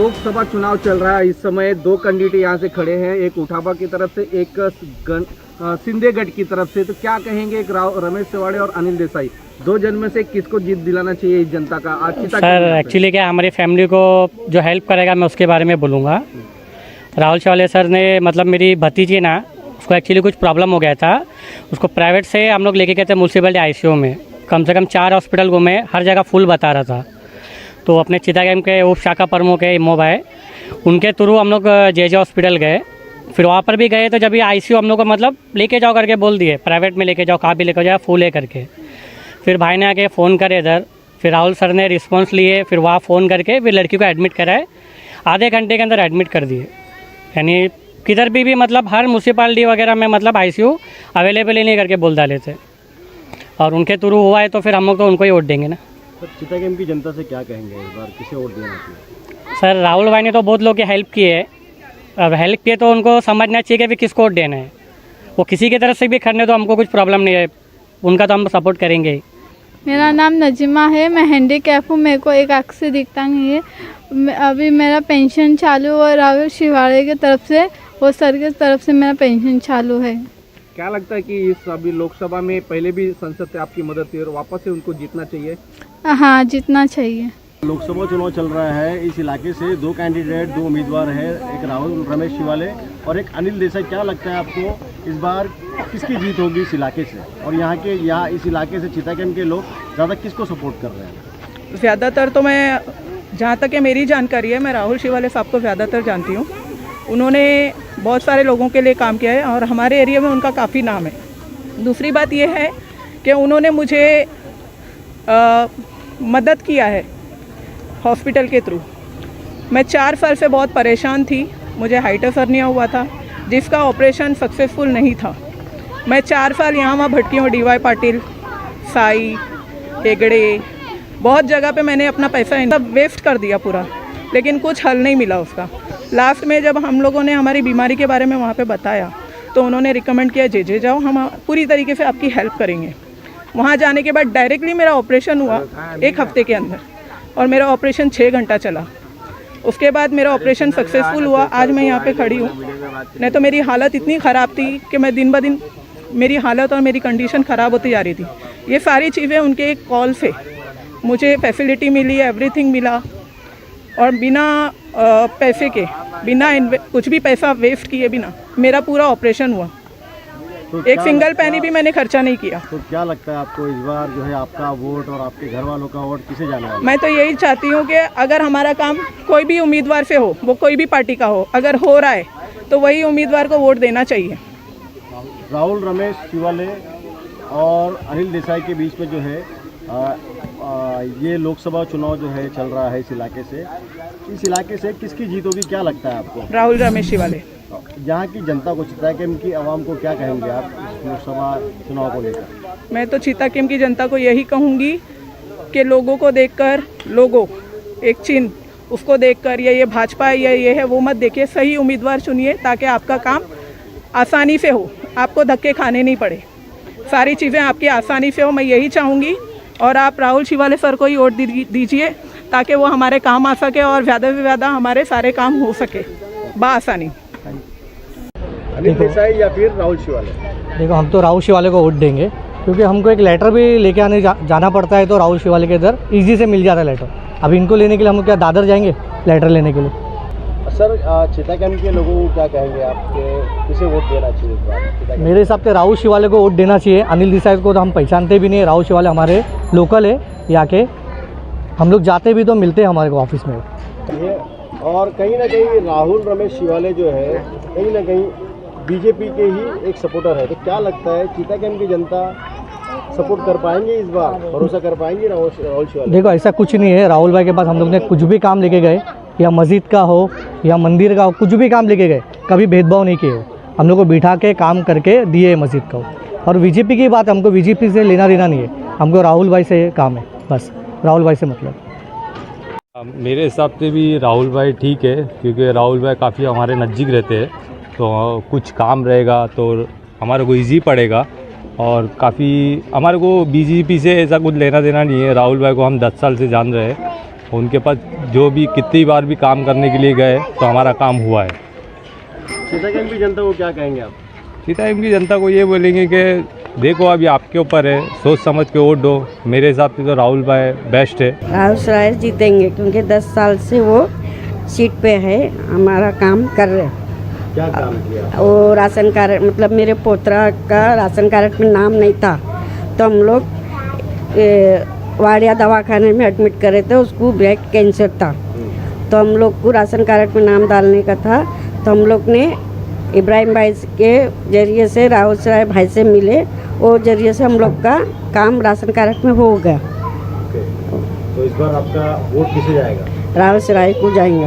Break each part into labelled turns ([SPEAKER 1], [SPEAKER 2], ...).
[SPEAKER 1] लोकसभा चुनाव चल रहा है। इस समय दो कैंडिडेट यहाँ से खड़े हैं, एक उठावा की तरफ से, एक शिंदे गढ़ की तरफ से। तो क्या कहेंगे, एक रमेश सेवाड़े और अनिल देसाई, दो जन में से किसको जीत दिलाना चाहिए इस जनता का? आज
[SPEAKER 2] सर एक्चुअली क्या हमारी फैमिली को जो हेल्प करेगा मैं उसके बारे में बोलूँगा। राहुल सेवाड़े सर ने मतलब मेरी भतीजी ना, उसको एक्चुअली कुछ प्रॉब्लम हो गया था, उसको प्राइवेट से हम लोग लेके गए थे म्यूनसिपलिटी आईसीयू में। कम से कम 4 हॉस्पिटल घूमे, हर जगह फुल बता रहा था। तो अपने चितागंज के उप शाखा प्रमुख है इमो भाई, उनके थ्रू हम लोग जे हॉस्पिटल गए। फिर वहाँ पर भी गए तो जब ये आईसीयू हम लोग को मतलब लेके जाओ करके बोल दिए, प्राइवेट में लेके जाओ, कहाँ भी लेके जाओ, फुल है करके। फिर भाई ने आके फ़ोन करे इधर, फिर राहुल सर ने रिस्पॉन्स लिए, फिर वहाँ फ़ोन करके फिर लड़की को एडमिट कराए। आधे घंटे के अंदर एडमिट कर दिए। यानी किधर भी मतलब हर म्यूनसिपालिटी वगैरह में मतलब आईसीयू अवेलेबल ही नहीं करके बोल डाले थे। और उनके थ्रू हुआ है तो फिर हम लोग तो उनको ही वोट देंगे ना।
[SPEAKER 1] सर चितागंज की जनता से क्या कहेंगे, इस बार किसे वोट देना चाहिए?
[SPEAKER 2] सर राहुल भाई ने तो बहुत लोग की हेल्प की है, अब हेल्प किए तो उनको समझना चाहिए कि भी किसको वोट देना है। वो किसी की तरफ से भी खड़ने तो हमको कुछ प्रॉब्लम नहीं है, उनका तो हम सपोर्ट करेंगे ही।
[SPEAKER 3] मेरा नाम नजीमा है, मैं हैंडीकैप हूँ, मेरे को एक आँख से दिखता नहीं है। अभी मेरा पेंशन चालू है, राहुल सेवाड़े की तरफ से, वो सर की तरफ से मेरा पेंशन चालू है।
[SPEAKER 1] क्या लगता है कि इस अभी लोकसभा में पहले भी संसद से आपकी मदद थी और वापस से उनको जीतना चाहिए?
[SPEAKER 3] हाँ, जीतना चाहिए।
[SPEAKER 4] लोकसभा चुनाव चल रहा है, इस इलाके से दो कैंडिडेट, दो उम्मीदवार हैं, एक राहुल रमेश शिवाले और एक अनिल देसाई। क्या लगता है आपको इस बार किसकी जीत होगी इस इलाके से? और यहाँ इस इलाके से चितागंज के लोग ज़्यादा किसको सपोर्ट कर रहे हैं?
[SPEAKER 5] ज़्यादातर तो मैं, जहाँ तक है मेरी जानकारी है, मैं राहुल शिवाले साहब को ज़्यादातर जानती हूँ। उन्होंने बहुत सारे लोगों के लिए काम किया है और हमारे एरिया में उनका काफ़ी नाम है। दूसरी बात यह है कि उन्होंने मुझे मदद किया है हॉस्पिटल के थ्रू। मैं 4 साल से बहुत परेशान थी, मुझे हाइटस हर्निया हुआ था जिसका ऑपरेशन सक्सेसफुल नहीं था। मैं 4 साल यहाँ वहाँ भटकी हूँ, DY पाटिल, साई, हेगड़े, बहुत जगह पे मैंने अपना पैसा वेस्ट कर दिया पूरा, लेकिन कुछ हल नहीं मिला उसका। लास्ट में जब हम लोगों ने हमारी बीमारी के बारे में वहाँ पे बताया तो उन्होंने रिकमेंड किया जे जाओ, हम पूरी तरीके से आपकी हेल्प करेंगे। वहाँ जाने के बाद डायरेक्टली मेरा ऑपरेशन हुआ 1 हफ्ते के अंदर और मेरा ऑपरेशन 6 घंटा चला। उसके बाद मेरा ऑपरेशन सक्सेसफुल हुआ, आज मैं यहाँ पे खड़ी हूँ। नहीं तो मेरी हालत इतनी ख़राब थी कि मैं दिन ब दिन मेरी हालत और मेरी कंडीशन ख़राब होती जा रही थी। ये सारी चीज़ें उनके एक कॉल से मुझे फैसिलिटी मिली, एवरीथिंग मिला और बिना पैसे के, बिना कुछ भी पैसा वेस्ट किए बिना मेरा पूरा ऑपरेशन हुआ।
[SPEAKER 4] तो
[SPEAKER 5] एक सिंगल पैनी भी मैंने खर्चा नहीं किया।
[SPEAKER 4] तो क्या लगता है आपको इस बार जो है आपका वोट और आपके घर वालों का वोट किसे जाना है?
[SPEAKER 5] मैं तो यही चाहती हूँ कि अगर हमारा काम कोई भी उम्मीदवार से हो, वो कोई भी पार्टी का हो, अगर हो रहा है तो वही उम्मीदवार को वोट देना चाहिए।
[SPEAKER 4] राहुल रमेश शिवाले और अनिल देसाई के बीच में जो है ये लोकसभा चुनाव जो है चल रहा है इस इलाके से किसकी जीत होगी, क्या लगता है आपको?
[SPEAKER 5] राहुल रमेश शिवाले।
[SPEAKER 4] यहाँ की जनता को, चितागंज की आवाम को क्या कहेंगे आप इस लोकसभा चुनाव को लेकर?
[SPEAKER 5] मैं तो चितागंज की जनता को यही कहूँगी कि लोगों को देखकर, लोगों एक चिन्ह उसको देखकर ये भाजपा या ये है वो मत देखिए, सही उम्मीदवार चुनिए ताकि आपका काम आसानी से हो, आपको धक्के खाने नहीं पड़े, सारी चीज़ें आपकी आसानी से हो। मैं यही चाहूँगी और आप राहुल शिवाले सर को ही वोट दीजिए ताकि वो हमारे काम आ सके और ज़्यादा से ज़्यादा हमारे सारे काम हो सके बआसानी।
[SPEAKER 4] अनिल देसाई या फिर राहुल शिवाले?
[SPEAKER 2] देखो हम तो राहुल शिवाले को वोट देंगे क्योंकि हमको एक लेटर भी लेके आने जाना पड़ता है, तो राहुल शिवाले के इधर ईजी से मिल जाता है लेटर। अभी इनको लेने के लिए हम क्या दादर जाएंगे लेटर लेने के लिए?
[SPEAKER 4] सर चितागंज के लोगों को क्या कहेंगे आपके, किसे वोट देना चाहिए इस बार?
[SPEAKER 2] मेरे हिसाब से राहुल शिवाले को वोट देना चाहिए। अनिल देसाई को तो हम पहचानते भी नहीं, राहुल शिवाले हमारे लोकल है, यहाँ के हम लोग जाते भी तो मिलते हैं हमारे को ऑफिस में।
[SPEAKER 4] और कहीं ना कहीं राहुल रमेश शिवाले जो है कहीं ना कहीं बीजेपी के ही एक सपोर्टर है। तो क्या लगता है चितागंज की जनता सपोर्ट कर पाएंगे इस बार, भरोसा कर पाएंगे राहुल शिवाले?
[SPEAKER 2] देखो ऐसा कुछ नहीं है, राहुल भाई के पास हम लोग ने कुछ भी काम लेके गए, या मस्जिद का हो या मंदिर का हो, कुछ भी काम लेके गए, कभी भेदभाव नहीं किए हो। हम लोग को बिठा के काम करके दिए मस्जिद को। और बीजेपी की बात, हमको बीजेपी से लेना देना नहीं है, हमको राहुल भाई से काम है, बस राहुल भाई से मतलब।
[SPEAKER 6] मेरे हिसाब से भी राहुल भाई ठीक है, क्योंकि राहुल भाई काफ़ी हमारे नज़दीक रहते हैं, तो कुछ काम रहेगा तो हमारे को इजी पड़ेगा। और काफ़ी हमारे को बीजेपी से ऐसा कुछ लेना देना नहीं है। राहुल भाई को हम 10 साल से जान रहे हैं उनके पास जो भी कितनी बार भी काम करने के लिए गए तो हमारा काम हुआ है।
[SPEAKER 4] सीतागंज की जनता को क्या कहेंगे आप?
[SPEAKER 6] सीतागंज की जनता को ये बोलेंगे कि देखो अभी आपके ऊपर है, सोच समझ के वोट दो। मेरे हिसाब से तो राहुल भाई बेस्ट है।
[SPEAKER 7] राहुल साहब जीतेंगे क्योंकि 10 साल से वो सीट पे है, हमारा काम कर रहे हैं।
[SPEAKER 4] क्या काम किया?
[SPEAKER 7] वो राशन कार्ड मतलब मेरे पोतरा का राशन कार्ड में नाम नहीं था तो हम लोग वाड़िया दवाखाने में एडमिट करे थे, उसको ब्रेस्ट कैंसर था तो हम लोग को राशन कार्ड में नाम डालने का था तो हम लोग ने इब्राहिम भाई के जरिए से राहुल साहब भाई से मिले, वो जरिए से हम लोग का काम राशन कार्ड में हो गया।
[SPEAKER 4] तो इस बार आपका वोट किसे जाएगा?
[SPEAKER 7] राहुल साहब को जाएंगे।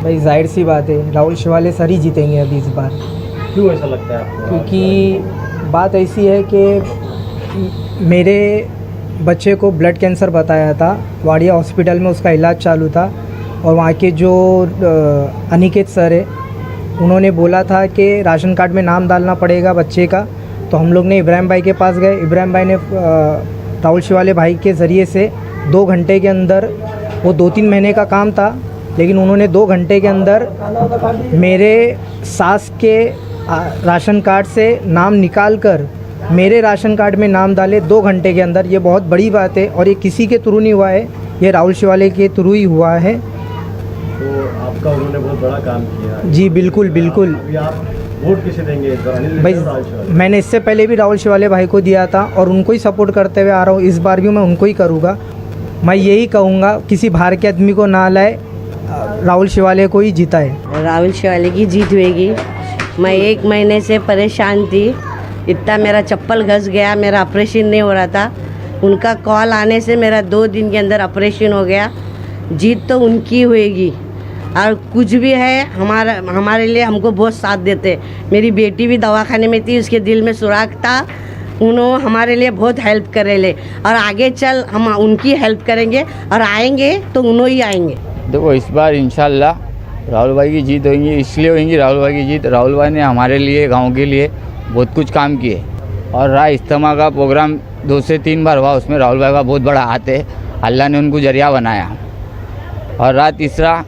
[SPEAKER 8] भाई जाहिर सी बात है राहुल शिवाले सर ही जीतेंगे अभी इस बार।
[SPEAKER 4] क्यों ऐसा लगता है आपको?
[SPEAKER 8] क्योंकि बात ऐसी है कि मेरे बच्चे को ब्लड कैंसर बताया था, वाड़िया हॉस्पिटल में उसका इलाज चालू था और वहाँ के जो अनिकेत सर है उन्होंने बोला था कि राशन कार्ड में नाम डालना पड़ेगा बच्चे का। तो हम लोग ने इब्राहिम भाई के पास गए, इब्राहिम भाई ने राहुल शिवाले भाई के ज़रिए से 2 घंटे के अंदर, वो 2-3 महीने का काम था लेकिन उन्होंने 2 घंटे के अंदर मेरे सास के राशन कार्ड से नाम निकाल कर मेरे राशन कार्ड में नाम डाले 2 घंटे के अंदर। ये बहुत बड़ी बात है और ये किसी के थ्रू नहीं हुआ है, ये राहुल शिवाले के थ्रू ही हुआ है।
[SPEAKER 4] तो आपका उन्होंने बहुत बड़ा काम किया।
[SPEAKER 8] जी बिल्कुल बिल्कुल।
[SPEAKER 4] अभी आप वोट किसे देंगे इस बार? अनिल
[SPEAKER 8] भाई
[SPEAKER 4] देसाई और राहुल शिवाले?
[SPEAKER 8] मैंने इससे पहले भी राहुल शिवाले भाई को दिया था और उनको ही सपोर्ट करते हुए आ रहा हूँ, इस बार भी मैं उनको ही करूँगा। मैं यही कहूँगा किसी बाहर के आदमी को ना लाए, राहुल शिवाले को ही जीता है।
[SPEAKER 7] राहुल शिवाले की जीत होगी। मैं 1 महीने से परेशान थी, इतना मेरा चप्पल घस गया, मेरा ऑपरेशन नहीं हो रहा था। उनका कॉल आने से मेरा 2 दिन के अंदर ऑपरेशन हो गया। जीत तो उनकी होएगी और कुछ भी है हमारे लिए हमको बहुत साथ देते। मेरी बेटी भी दवाखाने में थी, उसके दिल में सुराख था, उन्होंने हमारे लिए बहुत हेल्प करे ले और आगे चल हम उनकी हेल्प करेंगे और आएंगे तो उन्होंने ही आएंगे।
[SPEAKER 9] देखो इस बार इंशाल्लाह राहुल भाई की जीत होगी। इसलिए होगी राहुल भाई की जीत, राहुल भाई ने हमारे लिए गांव के लिए बहुत कुछ काम किए और राह इज्तिमा का प्रोग्राम 2 से 3 बार हुआ, उसमें राहुल भाई का बहुत बड़ा हाथ है। अल्लाह ने उनको जरिया बनाया। और राह तीसरा,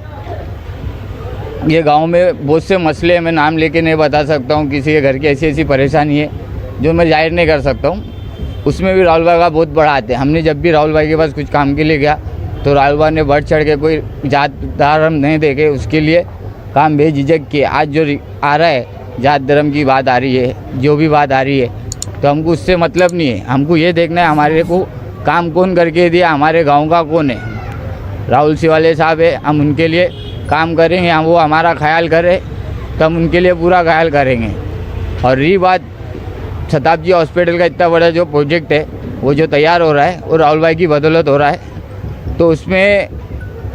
[SPEAKER 9] ये गांव में बहुत से मसले मैं नाम लेके नहीं बता सकता हूँ, किसी के घर की ऐसी ऐसी परेशानी है जो मैं जाहिर नहीं कर सकता हूँ, उसमें भी राहुल भाई का बहुत बड़ा हाथ है। हमने जब भी राहुल भाई के पास कुछ काम के लिए गया तो राहुल भाई ने बढ़ चढ़ के कोई जात धर्म नहीं देखे, उसके लिए काम बेझिझक किए। आज जो आ रहा है जात धर्म की बात आ रही है, जो भी बात आ रही है, तो हमको उससे मतलब नहीं है। हमको ये देखना है हमारे को काम कौन करके दिया, हमारे गांव का कौन है। राहुल शिवाले साहब है, हम उनके लिए काम करेंगे, हम वो हमारा ख्याल करें तो हम उनके लिए पूरा ख्याल करेंगे। और रही बात शताब्दी हॉस्पिटल का इतना बड़ा जो प्रोजेक्ट है वो जो तैयार हो रहा है वो राहुल भाई की बदौलत हो रहा है, तो उसमें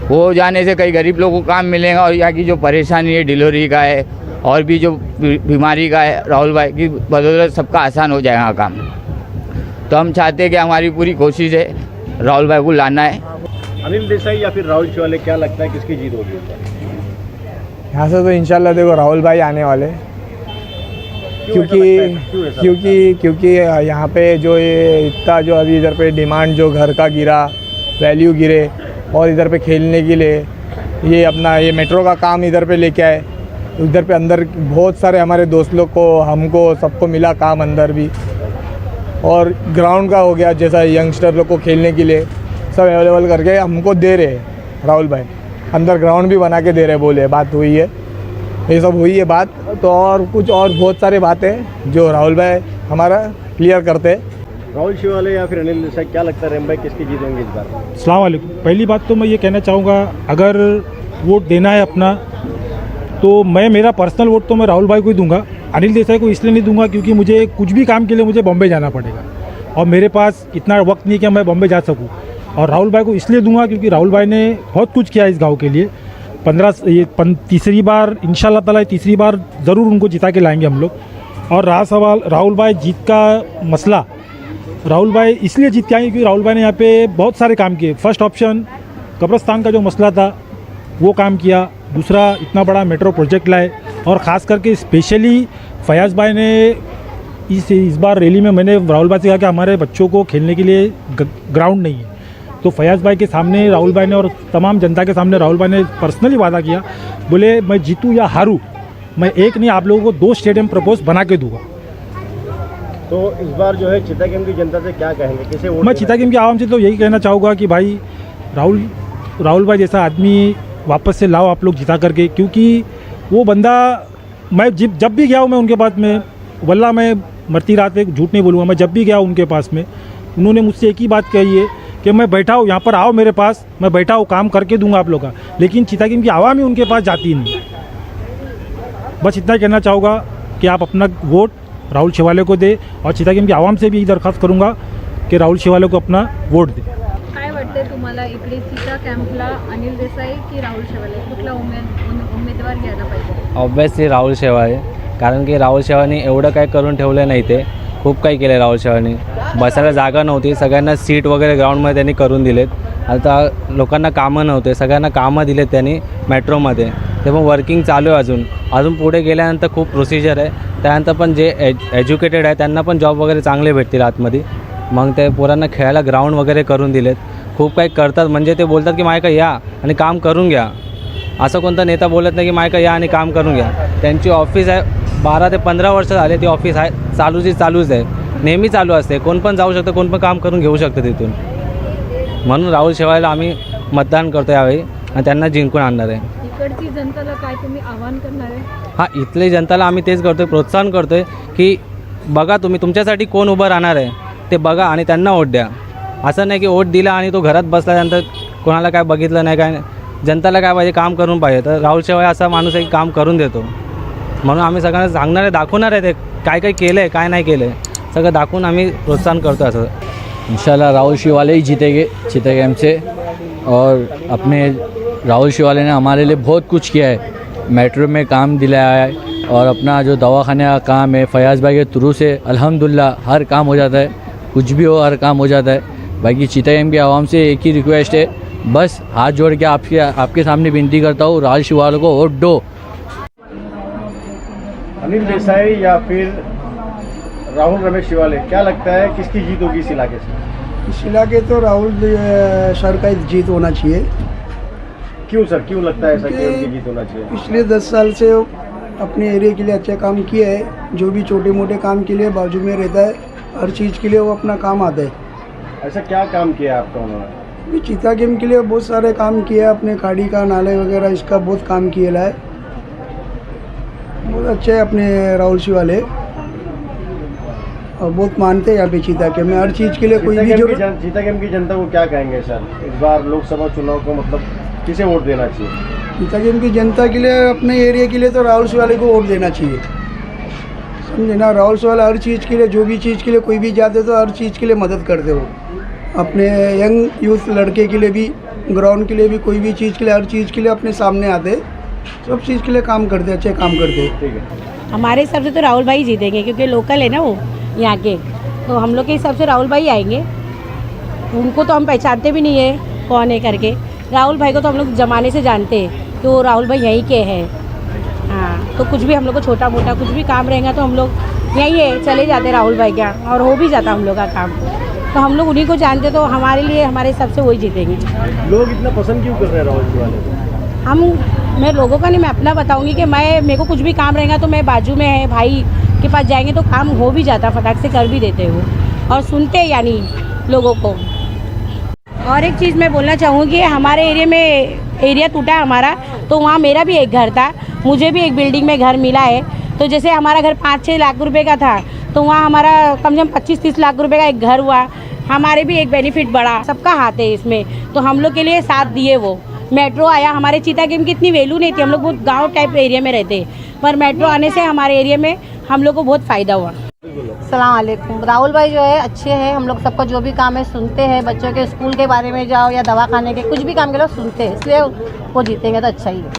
[SPEAKER 9] वो जाने से कई गरीब लोगों को काम मिलेगा और यहाँ की जो परेशानी है डिलीवरी का है और भी जो बीमारी का है, राहुल भाई की बदौलत सबका आसान हो जाएगा काम। तो हम चाहते हैं कि हमारी पूरी कोशिश है राहुल भाई को लाना है।
[SPEAKER 4] अनिल देसाई या फिर राहुल शिवाले, क्या लगता है किसकी जीत होगी?
[SPEAKER 8] यहाँ से तो इंशाल्लाह देखो राहुल भाई आने वाले, क्योंकि यहाँ पे जो ये इतना जो अभी इधर पे डिमांड जो घर का गिरा, वैल्यू गिरे और इधर पे खेलने के लिए ये अपना ये मेट्रो का काम इधर पे लेके आए, इधर पे अंदर बहुत सारे हमारे दोस्त लोग को हमको सबको मिला काम अंदर भी, और ग्राउंड का हो गया जैसा यंगस्टर लोग को खेलने के लिए सब अवेलेबल करके हमको दे रहे हैं। राहुल भाई अंदर ग्राउंड भी बना के दे रहे, बोले बात हुई है, ये सब हुई है बात। तो और कुछ और बहुत सारे बातें जो राहुल भाई हमारा क्लियर करते हैं।
[SPEAKER 4] राहुल शिवाले या फिर अनिल देसाई, क्या लगता है रेम भाई किसकी जीत होंगी इस बार?
[SPEAKER 10] अस्सलाम वालेकुम। पहली बात तो मैं ये कहना चाहूँगा, अगर वोट देना है अपना तो मेरा पर्सनल वोट तो मैं राहुल भाई को ही दूंगा। अनिल देसाई को इसलिए नहीं दूंगा क्योंकि मुझे कुछ भी काम के लिए मुझे बॉम्बे जाना पड़ेगा और मेरे पास इतना वक्त नहीं कि मैं बॉम्बे जा सकूं। और राहुल भाई को इसलिए दूंगा क्योंकि राहुल भाई ने बहुत कुछ किया इस गांव के लिए। तीसरी बार इंशाल्लाह ताला तीसरी बार ज़रूर उनको जिता के लाएंगे हम लोग। और रहा सवाल राहुल भाई जीत का मसला, राहुल भाई इसलिए जीत के आएंगे क्योंकि राहुल भाई ने यहाँ पे बहुत सारे काम किए। फर्स्ट ऑप्शन कब्रस्तान का जो मसला था वो काम किया, दूसरा इतना बड़ा मेट्रो प्रोजेक्ट लाए, और ख़ास करके स्पेशली फयाज़ भाई ने इस बार रैली में मैंने राहुल भाई से कहा कि हमारे बच्चों को खेलने के लिए ग्राउंड नहीं है, तो फयाज भाई के सामने राहुल भाई ने और तमाम जनता के सामने राहुल भाई ने पर्सनली वादा किया, बोले मैं जीतूँ या हारूँ, मैं एक नहीं आप लोगों को 2 स्टेडियम प्रपोज बना के दूंगा।
[SPEAKER 4] तो इस बार जो है चितागम की जनता से क्या कहेंगे, कैसे वोट
[SPEAKER 10] मैं
[SPEAKER 4] देना
[SPEAKER 10] चितागम की आवाम से तो यही कहना चाहूँगा कि भाई राहुल भाई जैसा आदमी वापस से लाओ आप लोग जिता करके, क्योंकि वो बंदा मैं जब भी गया हूँ मैं उनके पास में, वल्ला मैं मरती रात एक झूठ नहीं बोलूँगा, मैं जब भी गया उनके पास में उन्होंने मुझसे एक ही बात कही है कि मैं बैठा हूँ यहाँ पर, आओ मेरे पास, मैं बैठा हूँ, काम करके दूंगा आप लोग का। लेकिन चितागम की आवाम ही उनके पास जाती नहीं। बस इतना कहना चाहूँगा कि आप अपना वोट राहुल शेवाले को दे, और चितागम की आवाम से भी दरख्वास्त करूँगा कि राहुल शेवाले को अपना वोट दे।
[SPEAKER 11] काय वाटते तुम्हाला इकडे चिता कॅम्पला अनिल देसाई की राहुल शेवाले कुठला उमेदवार घ्यायला पाहिजे?
[SPEAKER 12] ऑब्व्हियसली राहुल शेवाळे, कारण की राहुल शेवाळेंनी एवढं काय करून ठेवलं नाही, ते खूप काही केलं राहुल शेवाळेंनी. बसायला जागा नव्हती, सगळ्यांना सीट वगैरे ग्राउंडमध्ये त्यांनी करून दिलेत. आता लोकांना कामं नव्हते, सगळ्यांना कामं दिलेत त्यांनी मेट्रोमध्ये, ते पण वर्किंग चालू आहे. अजून पुढे गेल्यानंतर खूप प्रोसिजर आहे, त्यानंतर पण जे एज्युकेटेड आहे त्यांना पण जॉब वगैरे चांगले भेटतील आतमध्ये. मग ते पोरांना खेळायला ग्राउंड वगैरे करून दिलेत, खूप काही करतात. म्हणजे ते बोलतात की मायका या आणि काम करून घ्या, असं कोणता नेता बोलत नाही की मायका या आणि काम करून घ्या. त्यांची ऑफिस आहे, 12 ते 15 वर्ष झाले ती ऑफिस आहे, चालूच आहे, नेहमी चालू असते. कोण पण जाऊ शकतं, कोण पण काम करून घेऊ शकतं तिथून. म्हणून राहुल शेवाळेला आम्ही मतदान करतो यावेळी आणि त्यांना जिंकून आणणार आहे.
[SPEAKER 11] इकडची जनताला काय तुम्ही आवाहन करणार आहे?
[SPEAKER 12] हां, इथली जनताला आम्ही तेच करतो आहे, प्रोत्साहन करतो आहे की बघा तुम्ही, तुमच्यासाठी कोण उभं राहणार आहे ते बघा आणि त्यांना वोट द्या. असं नाही की वोट दिला आणि तो घरात बसल्यानंतर कोणाला काय बघितलं नाही, काय जनताला काय पाहिजे, काम करून पाहिजे. तर राहुल शेवाळे असा माणूस आहे की काम करून देतो. म्हणून आम्ही सगळ्यांना सांगणार आहे, दाखवणार आहे ते काय काय केलं आहे, काय नाही केलं आहे, सगळं दाखवून आम्ही प्रोत्साहन करतो असं.
[SPEAKER 9] इंशाल्लाह राहुल शेवाले ही जीतेंगे चितागम से, और अपने राहुल शेवाले ने हमारे लिए बहुत कुछ किया है, मेट्रो में काम दिलाया है, और अपना जो दवाखाने का काम है फयाज भाई के थ्रू से अल्हम्दुलिल्लाह हर काम हो जाता है, कुछ भी हो हर काम हो जाता है. बाकी चितागम की आवाम से एक ही रिक्वेस्ट है, बस हाथ जोड़ के आपके सामने विनती करता हूँ, राहुल शेवाले को वोट दो.
[SPEAKER 4] अनिल देसाई या फिर राहुल रमेश शिवाले, क्या लगता है किसकी जीत होगी इस इलाके से?
[SPEAKER 8] इस इलाके तो राहुल सर का जीत होना चाहिए.
[SPEAKER 4] क्यों सर, क्यों लगता है ऐसा कि उनकी जीत होना चाहिए?
[SPEAKER 8] पिछले 10 साल से अपने एरिया के लिए अच्छे काम किए हैं, जो भी छोटे मोटे काम के लिए बाजू में रहता है, हर चीज़ के लिए वो अपना काम आता है.
[SPEAKER 4] ऐसा क्या काम किया आपका उन्होंने?
[SPEAKER 8] चितागम के लिए बहुत सारे काम किए, अपने खाड़ी का नाले वगैरह इसका बहुत काम किया है, बहुत अच्छे है अपने राहुल शिवाले, और बहुत मानते हैं यहाँ पे चितागम में हर चीज़ के लिए. कोई भी जो
[SPEAKER 4] चितागम की जनता को क्या कहेंगे सर, इस बार लोकसभा चुनाव को मतलब किसे वोट देना चाहिए?
[SPEAKER 8] चितागम की जनता के लिए, अपने एरिया के लिए तो राहुल शिवाले को वोट देना चाहिए, समझे ना. राहुल शिवाले हर चीज़ के लिए, जो भी चीज़ के लिए कोई भी जाते तो हर चीज़ के लिए मदद करते हो. अपने यंग यूथ लड़के के लिए भी, ग्राउंड के लिए भी, कोई भी चीज़ के लिए, हर चीज़ के लिए अपने सामने आते, सब चीज़ के लिए काम करते, अच्छे काम करते.
[SPEAKER 4] ठीक है,
[SPEAKER 7] हमारे हिसाब से तो राहुल भाई जीतेंगे, क्योंकि लोकल है ना वो यहाँ के, तो हम लोग के हिसाब से राहुल भाई आएंगे. उनको तो हम पहचानते भी नहीं है कौन है करके, राहुल भाई को तो हम लोग ज़माने से जानते हैं कि वो राहुल भाई यहीं के हैं. हाँ, तो कुछ भी हम लोग को छोटा मोटा कुछ भी काम रहेगा तो हम लोग यहीं है, चले जाते राहुल भाई क्या, और हो भी जाता हम लोग का काम. तो हम लोग उन्हीं को जानते, तो हमारे लिए हमारे हिसाब से वही जीतेंगे.
[SPEAKER 4] लोग इतना पसंद क्यों कर रहे हैं राहुल शिवाले को?
[SPEAKER 7] मैं लोगों का नहीं, मैं अपना बताऊंगी कि मेरे को कुछ भी काम रहेगा तो मैं बाजू में है भाई के पास जाएंगे तो काम हो भी जाता, फटाक से कर भी देते हो, और सुनते यानी लोगों को. और एक चीज़ मैं बोलना चाहूँगी कि हमारे एरिया टूटा है हमारा, तो वहाँ मेरा भी एक घर था, मुझे भी एक बिल्डिंग में घर मिला है. तो जैसे हमारा घर 5-6 लाख रुपए का था, तो वहाँ हमारा कम से कम 25-30 लाख रुपए का एक घर हुआ. हमारे भी एक बेनिफिट बढ़ा, सबका हाथ है इसमें, तो हम लोग के लिए साथ दिए. वो मेट्रो आया, हमारे चितागम की इतनी वैल्यू नहीं थी, हम लोग बहुत गांव टाइप एरिया में रहते, पर मेट्रो आने से हमारे एरिया में हम लोग को बहुत फ़ायदा हुआ.
[SPEAKER 13] अस्सलाम वालेकुम. राहुल भाई जो है अच्छे हैं, हम लोग सबका जो भी काम है सुनते हैं, बच्चों के स्कूल के बारे में जाओ या दवाखाने के कुछ भी काम के लोग सुनते हैं, इसलिए वो जीतेंगे तो अच्छा ही है.